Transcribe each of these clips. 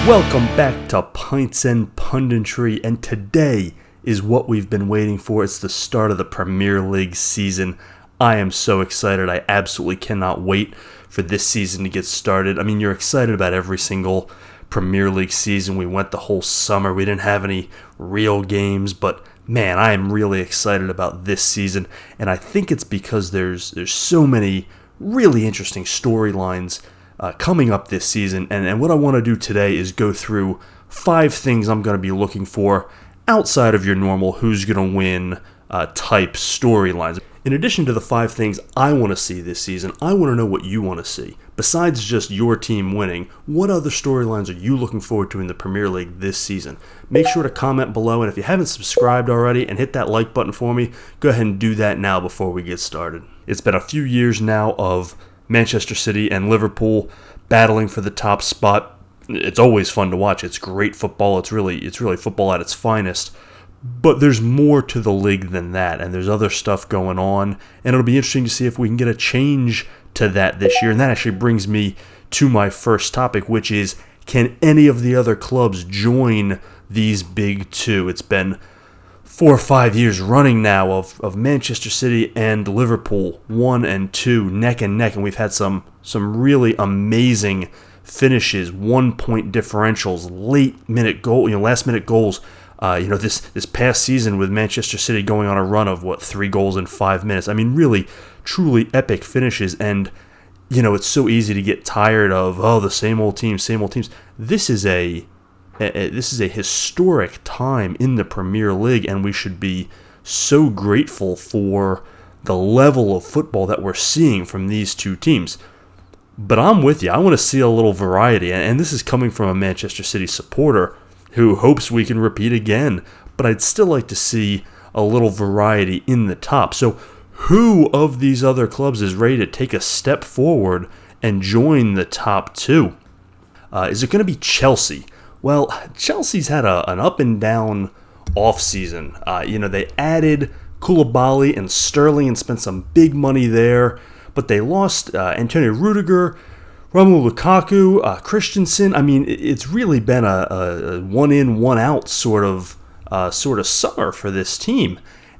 Welcome back to Pints and Punditry, and today is what we've been waiting for. It's the start of the Premier League season. I am so excited. I absolutely cannot wait for this season to get started. I mean, you're excited about every single Premier League season. We went the whole summer. We didn't have any real games, but man, I am really excited about this season, and I think it's because there's so many really interesting storylines coming up this season, and what I want to do today is go through 5 things I'm going to be looking for outside of your normal who's going to win type storylines. In addition to the 5 things I want to see this season, I want to know what you want to see. Besides just your team winning, what other storylines are you looking forward to in the Premier League this season? Make sure to comment below, and if you haven't subscribed already and hit that like button for me, go ahead and do that now before we get started. It's been a few years now of Manchester City and Liverpool battling for the top spot. It's always fun to watch. It's great football. It's really football at its finest. But there's more to the league than that, and there's other stuff going on, and it'll be interesting to see if we can get a change to that this year. And that actually brings me to my first topic, which is, can any of the other clubs join these big two? It's been 4 or 5 years running now of Manchester City and Liverpool, 1 and 2, neck and neck, and we've had some really amazing finishes, 1-point differentials, last minute goals. This past season with Manchester City going on a run of 3 goals in 5 minutes. I mean, really, truly epic finishes, and it's so easy to get tired of the same old teams. This is a historic time in the Premier League, and we should be so grateful for the level of football that we're seeing from these two teams. But I'm with you. I want to see a little variety, and this is coming from a Manchester City supporter who hopes we can repeat again. But I'd still like to see a little variety in the top. So who of these other clubs is ready to take a step forward and join the top 2? Is it going to be Chelsea? Well, Chelsea's had an up and down offseason. They added Koulibaly and Sterling and spent some big money there, but they lost Antonio Rudiger, Romelu Lukaku, Christensen. I mean, it's really been a one in, one out sort of summer for this team.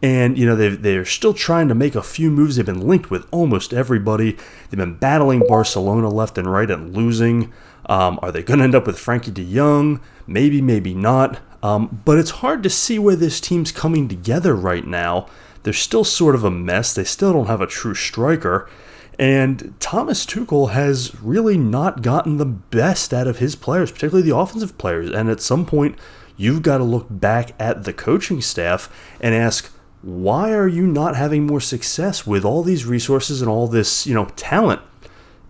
And, they're still trying to make a few moves. They've been linked with almost everybody. They've been battling Barcelona left and right and losing. Are they going to end up with Frankie de Jong? Maybe, maybe not. But it's hard to see where this team's coming together right now. They're still sort of a mess. They still don't have a true striker. And Thomas Tuchel has really not gotten the best out of his players, particularly the offensive players. And at some point, you've got to look back at the coaching staff and ask, why are you not having more success with all these resources and all this, talent?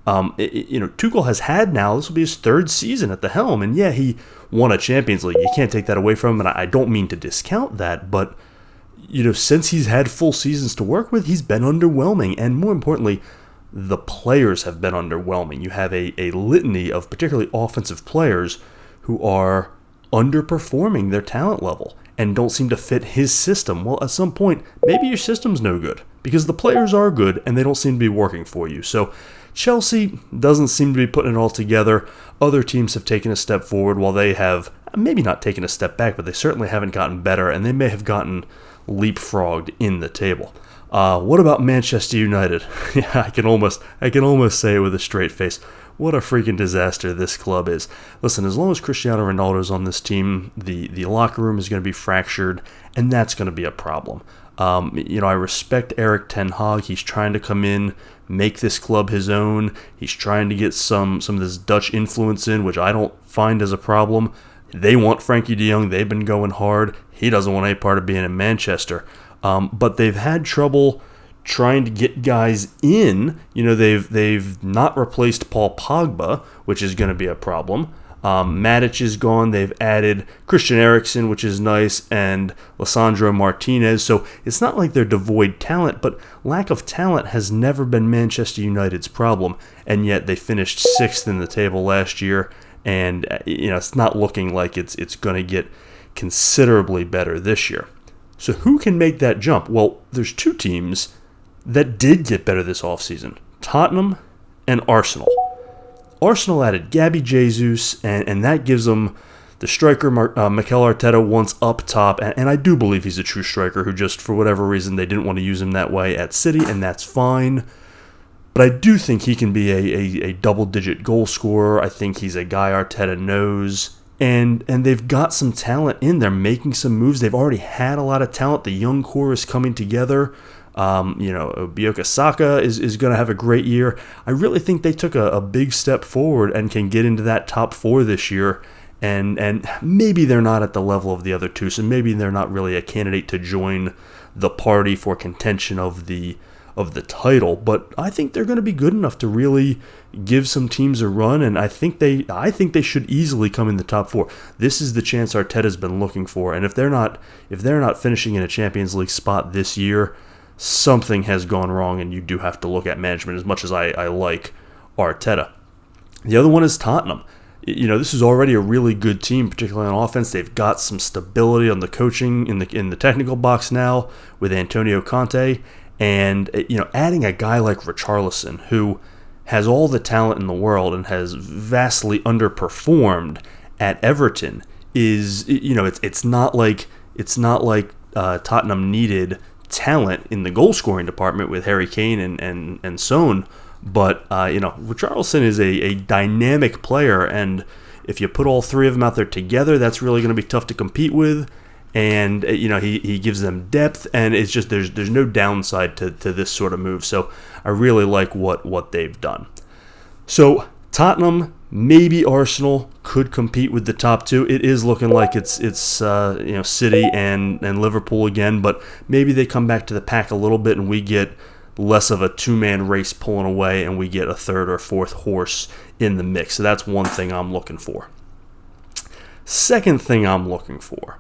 Tuchel has had now, this will be his 3rd season at the helm, and yeah, he won a Champions League. You can't take that away from him, and I don't mean to discount that, but, since he's had full seasons to work with, he's been underwhelming, and more importantly, the players have been underwhelming. You have a litany of particularly offensive players who are underperforming their talent level and don't seem to fit his system. Well, at some point, maybe your system's no good, because the players are good and they don't seem to be working for you. So Chelsea doesn't seem to be putting it all together. Other teams have taken a step forward while they have maybe not taken a step back, but they certainly haven't gotten better, and they may have gotten leapfrogged in the table. What about Manchester United? Yeah, I can almost say it with a straight face. What a freaking disaster this club is. Listen, as long as Cristiano Ronaldo's on this team, the locker room is going to be fractured, and that's going to be a problem. I respect Erik ten Hag. He's trying to come in, make this club his own. He's trying to get some of this Dutch influence in, which I don't find as a problem. They want Frankie de Jong. They've been going hard. He doesn't want any part of being in Manchester. But they've had trouble trying to get guys in. They've not replaced Paul Pogba, which is going to be a problem. Matic is gone. They've added Christian Eriksen, which is nice, and Lisandro Martinez. So it's not like they're devoid talent, but lack of talent has never been Manchester United's problem. And yet they finished 6th in the table last year, and it's not looking like it's going to get considerably better this year. So who can make that jump? Well, there's 2 teams that did get better this offseason, Tottenham and Arsenal. Arsenal added Gabby Jesus, and that gives them the striker Mikel Arteta once up top, and I do believe he's a true striker who just, for whatever reason, they didn't want to use him that way at City, and that's fine. But I do think he can be a double-digit goal scorer. I think he's a guy Arteta knows. And they've got some talent in there, making some moves. They've already had a lot of talent. The young core is coming together. Bukayo Saka is going to have a great year. I really think they took a big step forward and can get into that top 4 this year. And maybe they're not at the level of the other two, so maybe they're not really a candidate to join the party for contention of the title, but I think they're going to be good enough to really give some teams a run, and I think they should easily come in the top 4. This is the chance Arteta's been looking for, and if they're not finishing in a Champions League spot this year, something has gone wrong, and you do have to look at management as much as I like Arteta. The other one is Tottenham. This is already a really good team, particularly on offense. They've got some stability on the coaching in the technical box now with Antonio Conte. And, adding a guy like Richarlison, who has all the talent in the world and has vastly underperformed at Everton, is, it's not like Tottenham needed talent in the goal-scoring department with Harry Kane and Son, but, Richarlison is a dynamic player, and if you put all three of them out there together, that's really going to be tough to compete with. And he gives them depth, and it's just there's no downside to this sort of move. So I really like what they've done. So Tottenham, maybe Arsenal could compete with the top 2. It is looking like it's City and Liverpool again, but maybe they come back to the pack a little bit, and we get less of a 2-man race pulling away, and we get a third or fourth horse in the mix. So that's one thing I'm looking for. Second thing I'm looking for.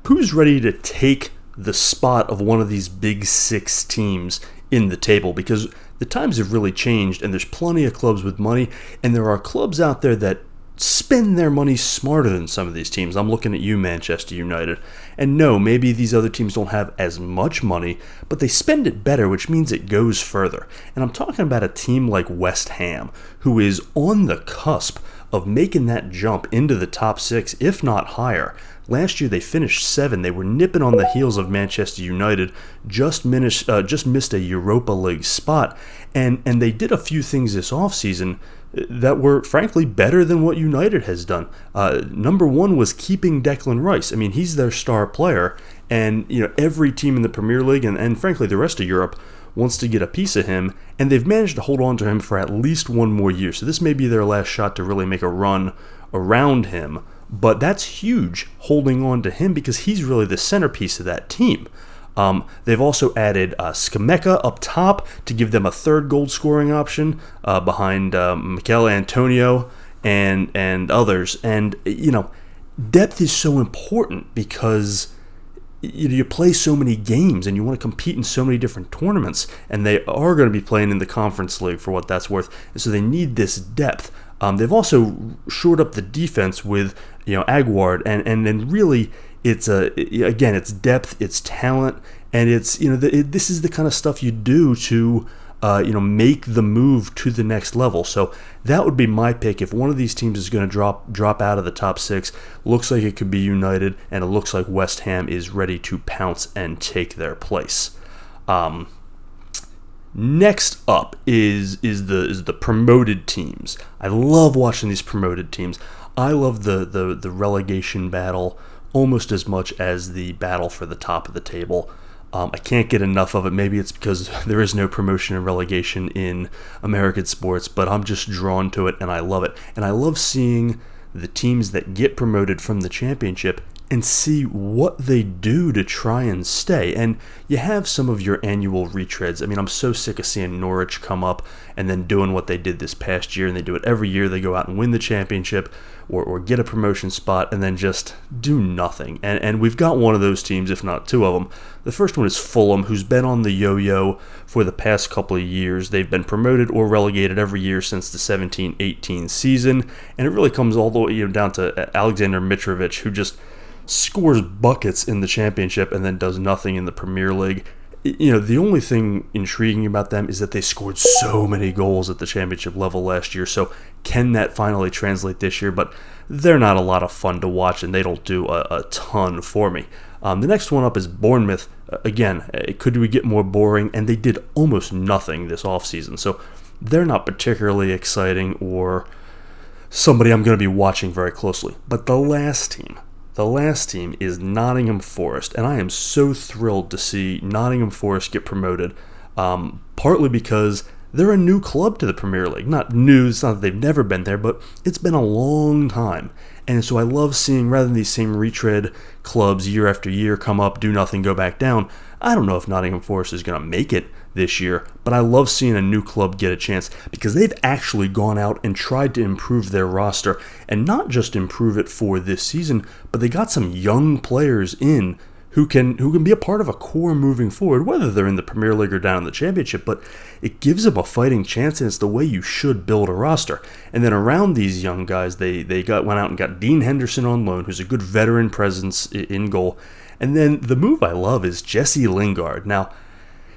Who's ready to take the spot of one of these big 6 teams in the table? Because the times have really changed, and there's plenty of clubs with money, and there are clubs out there that spend their money smarter than some of these teams. I'm looking at you, Manchester United. And no, maybe these other teams don't have as much money, but they spend it better, which means it goes further. And I'm talking about a team like West Ham, who is on the cusp of making that jump into the top 6, if not higher. Last year they finished 7. They were nipping on the heels of Manchester United, just missed a Europa League spot, and they did a few things this offseason that were frankly better than what United has done. Number 1 was keeping Declan Rice. I mean, he's their star player, and every team in the Premier League and frankly the rest of Europe wants to get a piece of him, and they've managed to hold on to him for at least 1 more year. So this may be their last shot to really make a run around him. But that's huge, holding on to him, because he's really the centerpiece of that team. They've also added Scamacca up top to give them a third goal-scoring option behind Mikel Antonio and others. And, depth is so important because you play so many games and you want to compete in so many different tournaments. And they are going to be playing in the Conference League for what that's worth. And so they need this depth. They've also shored up the defense with Aguard, and then really it's depth, it's talent, and it's this is the kind of stuff you do to make the move to the next level. So that would be my pick. If one of these teams is going to drop out of the top 6, looks like it could be United, and it looks like West Ham is ready to pounce and take their place. Next up is the promoted teams. I love watching these promoted teams. I love the relegation battle almost as much as the battle for the top of the table. I can't get enough of it. Maybe it's because there is no promotion and relegation in American sports, but I'm just drawn to it and I love it. And I love seeing the teams that get promoted from the championship and see what they do to try and stay. And you have some of your annual retreads. I mean, I'm so sick of seeing Norwich come up and then doing what they did this past year, and they do it every year. They go out and win the championship or get a promotion spot and then just do nothing. And we've got one of those teams, if not 2 of them. The first one is Fulham, who's been on the yo-yo for the past couple of years. They've been promoted or relegated every year since the 17-18 season, and it really comes all the way down to Alexander Mitrovic, who just scores buckets in the championship and then does nothing in the Premier League. The only thing intriguing about them is that they scored so many goals at the championship level last year. So can that finally translate this year? But they're not a lot of fun to watch, and they don't do a ton for me. The next one up is Bournemouth. Again, could we get more boring? And they did almost nothing this offseason. So they're not particularly exciting or somebody I'm going to be watching very closely. But the last team is Nottingham Forest, and I am so thrilled to see Nottingham Forest get promoted, partly because they're a new club to the Premier League. Not new, it's not that they've never been there, but it's been a long time. And so I love seeing, rather than these same retread clubs year after year come up, do nothing, go back down, I don't know if Nottingham Forest is going to make it this year, but I love seeing a new club get a chance because they've actually gone out and tried to improve their roster, and not just improve it for this season, but they got some young players in who can be a part of a core moving forward, whether they're in the Premier League or down in the Championship, but it gives them a fighting chance, and it's the way you should build a roster. And then around these young guys, they went out and got Dean Henderson on loan, who's a good veteran presence in goal. And then the move I love is Jesse Lingard. Now,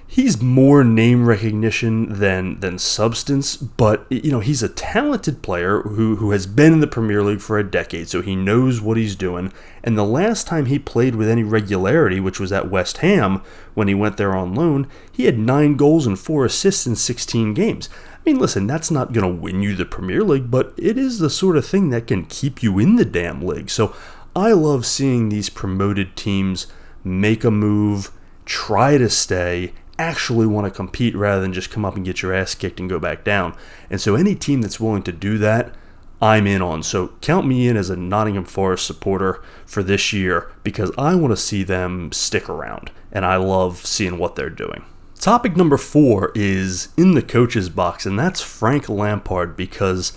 he's more name recognition than substance, but he's a talented player who has been in the Premier League for a decade, so he knows what he's doing. And the last time he played with any regularity, which was at West Ham when he went there on loan, he had 9 goals and 4 assists in 16 games. I mean, listen, that's not going to win you the Premier League, but it is the sort of thing that can keep you in the damn league. So I love seeing these promoted teams make a move, try to stay, actually want to compete rather than just come up and get your ass kicked and go back down. And so any team that's willing to do that, I'm in on. So count me in as a Nottingham Forest supporter for this year because I want to see them stick around, and I love seeing what they're doing. Topic number 4 is in the coach's box, and that's Frank Lampard, because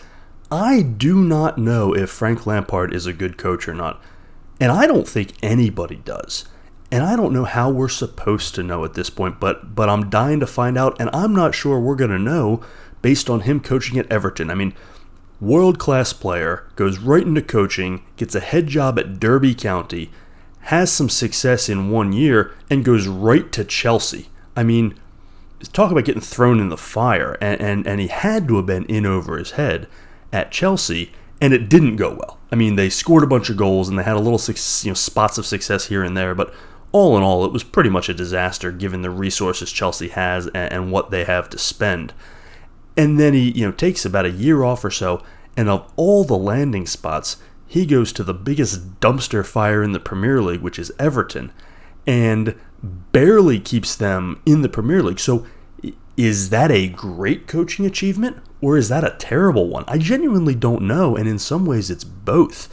I do not know if Frank Lampard is a good coach or not, and I don't think anybody does. And I don't know how we're supposed to know at this point, but I'm dying to find out, and I'm not sure we're going to know based on him coaching at Everton. I mean, world-class player, goes right into coaching, gets a head job at Derby County, has some success in 1 year, and goes right to Chelsea. I mean, talk about getting thrown in the fire, and he had to have been in over his head at Chelsea, and it didn't go well. I mean, they scored a bunch of goals, and they had a little spots of success here and there, but all in all, it was pretty much a disaster given the resources Chelsea has and what they have to spend. And then he takes about a year off or so, and of all the landing spots, he goes to the biggest dumpster fire in the Premier League, which is Everton, and barely keeps them in the Premier League. So is that a great coaching achievement, or is that a terrible one? I genuinely don't know, and in some ways it's both.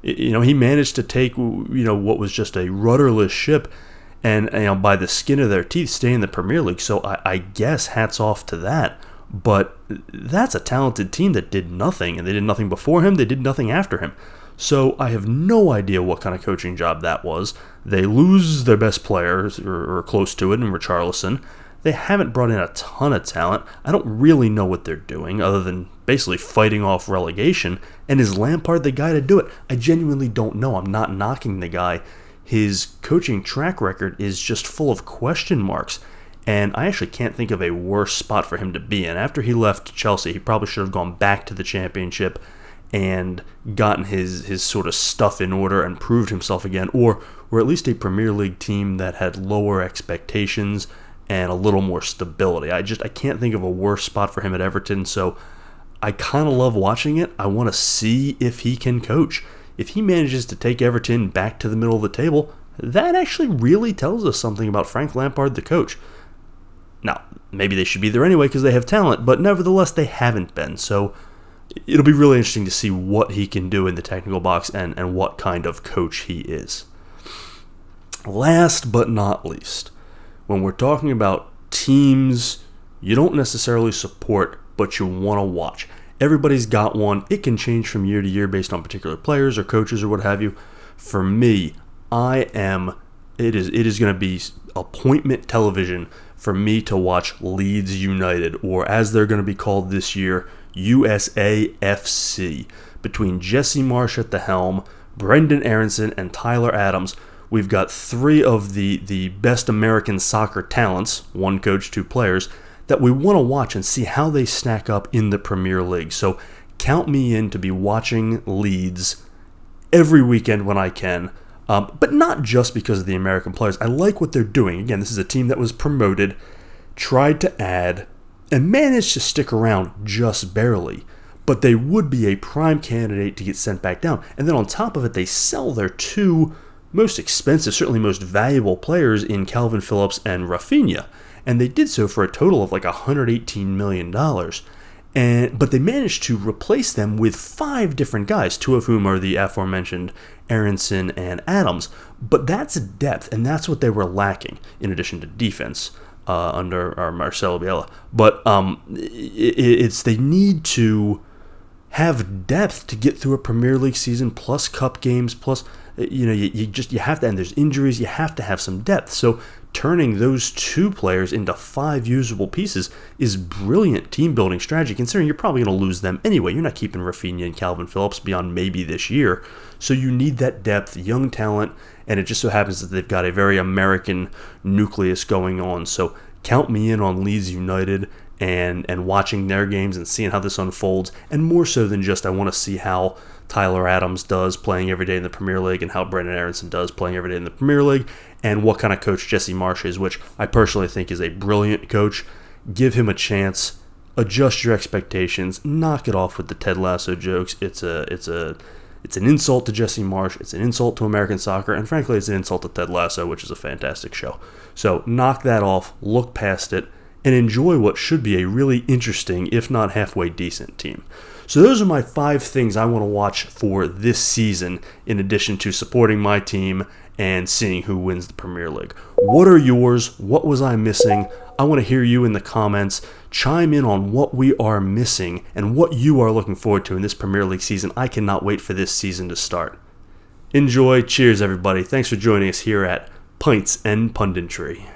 He managed to take what was just a rudderless ship and by the skin of their teeth stay in the Premier League. So I guess hats off to that. But that's a talented team that did nothing, and they did nothing before him, they did nothing after him. So I have no idea what kind of coaching job that was. They lose their best players, or close to it, in Richarlison. They haven't brought in a ton of talent. I don't really know what they're doing other than basically fighting off relegation. And is Lampard the guy to do it? I genuinely don't know. I'm not knocking the guy. His coaching track record is just full of question marks. And I actually can't think of a worse spot for him to be in. After he left Chelsea, he probably should have gone back to the Championship and gotten his sort of stuff in order and proved himself again. Or at least a Premier League team that had lower expectations and a little more stability. I can't think of a worse spot for him at Everton, so I kind of love watching it. I want to see if he can coach. If he manages to take Everton back to the middle of the table, that actually really tells us something about Frank Lampard, the coach. Now, maybe they should be there anyway because they have talent, but nevertheless, they haven't been. So it'll be really interesting to see what he can do in the technical box and what kind of coach he is. Last but not least, when we're talking about teams you don't necessarily support, but you want to watch. Everybody's got one. It can change from year to year based on particular players or coaches or what have you. For me, it is going to be appointment television for me to watch Leeds United, or as they're going to be called this year, USAFC, between Jesse Marsch at the helm, Brendan Aronson, and Tyler Adams. We've got three of the best American soccer talents, one coach, two players, that we want to watch and see how they stack up in the Premier League. So count me in to be watching Leeds every weekend when I can. But not just because of the American players. I like what they're doing. Again, this is a team that was promoted, tried to add, and managed to stick around just barely. But they would be a prime candidate to get sent back down. And then on top of it, they sell their two most expensive, certainly most valuable players in Calvin Phillips and Rafinha. And they did so for a total of like $118 million. But they managed to replace them with 5 different guys, 2 of whom are the aforementioned Aronson and Adams. But that's depth, and that's what they were lacking, in addition to defense under Marcelo Bielsa. But they need to have depth to get through a Premier League season, plus cup games, plus you have to, and there's injuries, you have to have some depth. So turning those 2 players into 5 usable pieces is brilliant team building strategy, considering you're probably going to lose them anyway. You're not keeping Rafinha and Calvin Phillips beyond maybe this year. So you need that depth, young talent, and it just so happens that they've got a very American nucleus going on. So count me in on Leeds United and watching their games and seeing how this unfolds, and more so than just I want to see how Tyler Adams does playing every day in the Premier League and how Brendan Aronson does playing every day in the Premier League, and what kind of coach Jesse Marsch is, which I personally think is a brilliant coach. Give him a chance, adjust your expectations, knock it off with the Ted Lasso jokes. It's an insult to Jesse Marsch, it's an insult to American soccer, and frankly it's an insult to Ted Lasso, which is a fantastic show. So knock that off, look past it, and enjoy what should be a really interesting, if not halfway decent team. So those are my 5 things I want to watch for this season, in addition to supporting my team and seeing who wins the Premier League. What are yours? What was I missing? I want to hear you in the comments. Chime in on what we are missing and what you are looking forward to in this Premier League season. I cannot wait for this season to start. Enjoy. Cheers, everybody. Thanks for joining us here at Pints and Punditry.